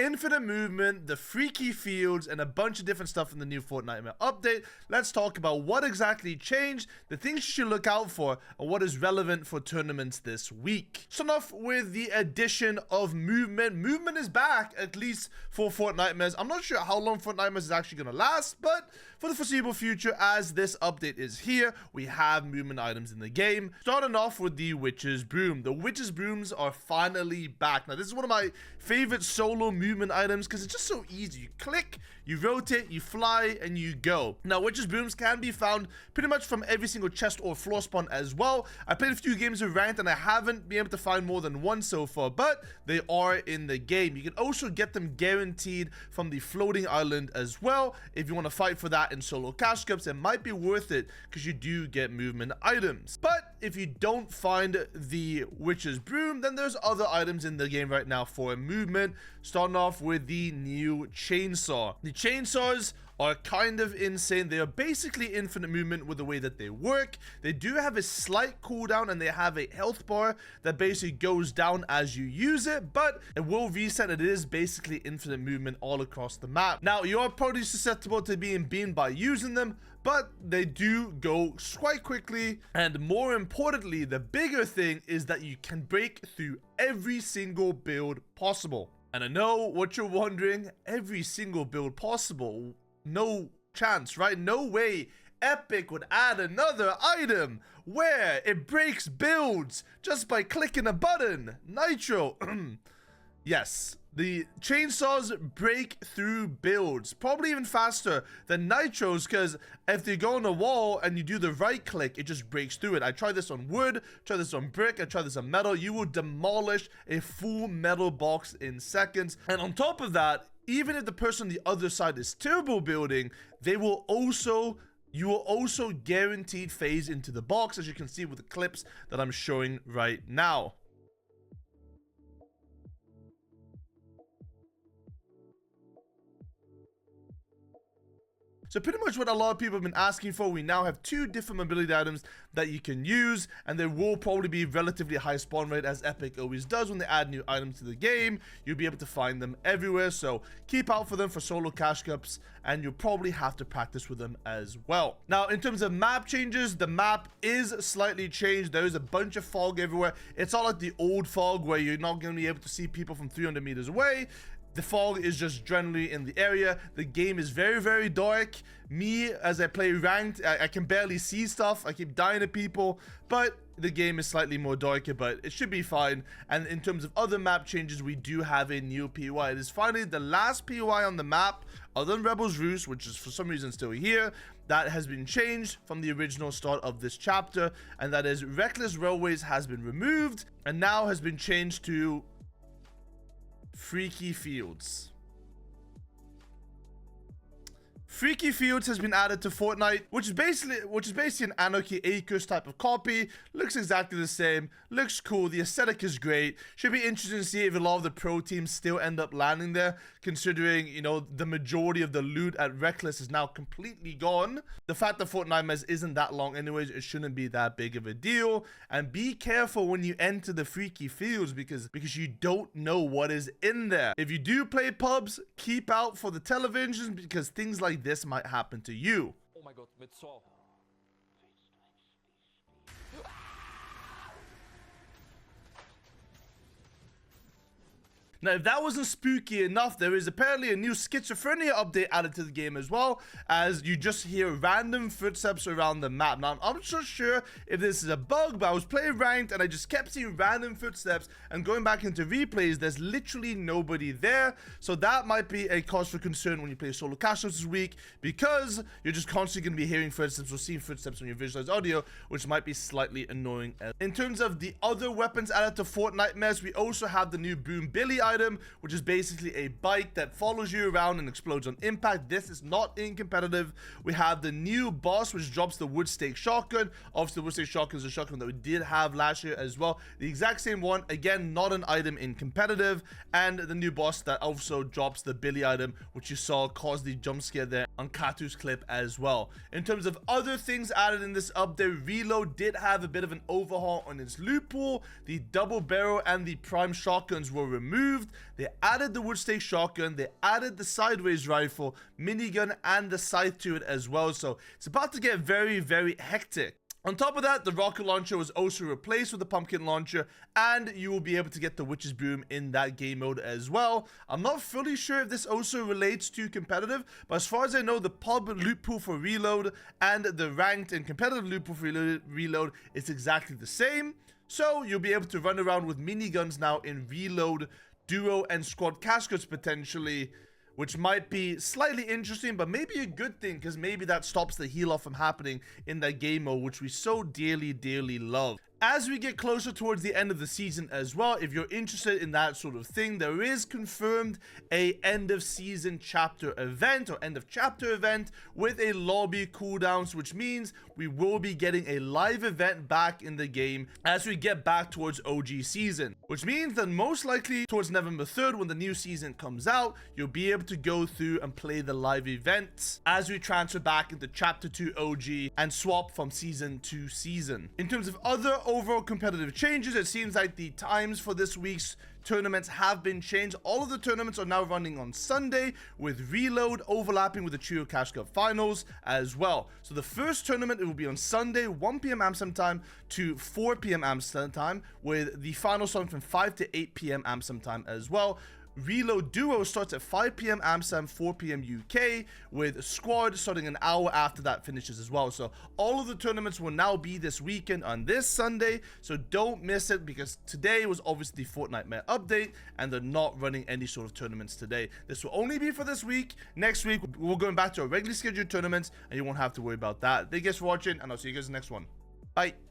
infinite movement, the freaky fields, and a bunch of different stuff in the new Fortnite update. Let's talk about what exactly changed, the things you should look out for, and what is relevant for tournaments this week. So enough with the addition of movement. Movement is back, at least for Fortnitemares. I'm not sure how long Fortnitemares is actually going to last, but for the foreseeable future, as this update is here, we have movement items in the game. Starting off with the Witch's Broom. The Witch's Brooms are finally back. Now, this is one of my favorite solo movement items because it's just so easy. You click, you rotate, you fly, and you go. Now, Witch's Brooms can be found pretty much from every single chest or floor spawn as well. I played a few games of ranked and I haven't been able to find more than one so far, but they are in the game. You can also get them guaranteed from the floating island as well. If you want to fight for that in solo cash cups, it might be worth it because you do get movement items. But if you don't find the Witch's Broom, then there's other items in the game right now for movement, starting off with the new chainsaw. The chainsaws are kind of insane. They are basically infinite movement with the way that they work. They do have a slight cooldown and they have a health bar that basically goes down as you use it, but it will reset. It is basically infinite movement all across the map. Now, you are probably susceptible to being beamed by using them, but they do go quite quickly. And more importantly, the bigger thing is that you can break through every single build possible. And I know what you're wondering, every single build possible. No chance, right? No way Epic would add another item where it breaks builds just by clicking a button. Nitro. Yes, the chainsaws break through builds, probably even faster than Nitros, because if they go on a wall and you do the right click, it just breaks through it. I tried this on wood, tried this on brick, I tried this on metal. You will demolish a full metal box in seconds. And on top of that, even if the person on the other side is turbo building, you will also guaranteed phase into the box, as you can see with the clips that I'm showing right now. So pretty much what a lot of people have been asking for, we now have two different mobility items that you can use, and there will probably be relatively high spawn rate, as Epic always does when they add new items to the game. You'll be able to find them everywhere, so keep out for them for solo cash cups, and you'll probably have to practice with them as well. Now, in terms of map changes, the map is slightly changed. There is a bunch of fog everywhere. It's not like the old fog where you're not going to be able to see people from 300 meters away. The fog is just generally in the area. The game is very, very dark. Me, as I play ranked, I can barely see stuff. I keep dying to people, but the game is slightly more darker, but it should be fine. And in terms of other map changes, we do have a new POI. It is finally the last POI on the map, other than Rebel's Roost, which is for some reason still here, that has been changed from the original start of this chapter, and that is Reckless Railways has been removed and now has been changed to Freaky Fields. Freaky Fields has been added to Fortnite, which is basically an Anarchy Acres type of copy. Looks exactly the same, looks cool, the aesthetic is great. Should be interesting to see if a lot of the pro teams still end up landing there, considering, you know, the majority of the loot at Reckless is now completely gone. The fact that Fortnitemares isn't that long anyways, it shouldn't be that big of a deal. And be careful when you enter the Freaky Fields because you don't know what is in there. If you do play pubs, keep out for the televisions because things like this might happen to you. Oh my god, mit Saw. Now, if that wasn't spooky enough, there is apparently a new schizophrenia update added to the game as well, as you just hear random footsteps around the map. Now, I'm not so sure if this is a bug, but I was playing ranked and I just kept seeing random footsteps, and going back into replays, there's literally nobody there. So that might be a cause for concern when you play solo cash this week, because you're just constantly going to be hearing footsteps or seeing footsteps when you visualize audio, which might be slightly annoying. In terms of the other weapons added to Fortnitemares, we also have the new Boom Billy item, which is basically a bike that follows you around and explodes on impact. This is not in competitive. We have the new boss, which drops the wood stake shotgun. Obviously, the wood stake shotgun is a shotgun that we did have last year as well. The exact same one, again, not an item in competitive. And the new boss that also drops the Billy item, which you saw cause the jump scare there on Katu's clip as well. In terms of other things added in this update, Reload did have a bit of an overhaul on its loot pool. The double barrel and the prime shotguns were removed. improved. They added the wood stake shotgun, they added the sideways rifle, minigun, and the scythe to it as well. So it's about to get very, very hectic. On top of that, the rocket launcher was also replaced with the pumpkin launcher, and you will be able to get the witch's broom in that game mode as well. I'm not fully sure if this also relates to competitive, but as far as I know, the pub loot pool for reload and the ranked and competitive loot pool for reload is exactly the same. So you'll be able to run around with miniguns now in reload, duo, and squad caskets potentially, which might be slightly interesting, but maybe a good thing, because maybe that stops the heal off from happening in that game mode, which we so dearly love. As we get closer towards the end of the season as well, if you're interested in that sort of thing, there is confirmed a end of season chapter event or end of chapter event with a lobby cooldowns, which means we will be getting a live event back in the game as we get back towards OG season, which means that most likely towards November 3rd, when the new season comes out, you'll be able to go through and play the live events as we transfer back into chapter 2 OG and swap from season to season. In terms of other overall competitive changes, it seems like the times for this week's tournaments have been changed. All of the tournaments are now running on Sunday, with reload overlapping with the Trio Cash Cup finals as well. So the first tournament, it will be on Sunday, 1 p.m. Amsterdam time to 4 p.m. Amsterdam time, with the final starting from 5 to 8 p.m. Amsterdam time as well. Reload Duo starts at 5 p.m. Amsterdam, 4 p.m. UK, with Squad starting an hour after that finishes as well. So all of the tournaments will now be this weekend on this Sunday, so don't miss it, because today was obviously the Fortnitemares update, and they're not running any sort of tournaments today. This will only be for this week. Next week, we're going back to our regularly scheduled tournaments, and you won't have to worry about that. Thank you guys for watching, and I'll see you guys in the next one. Bye.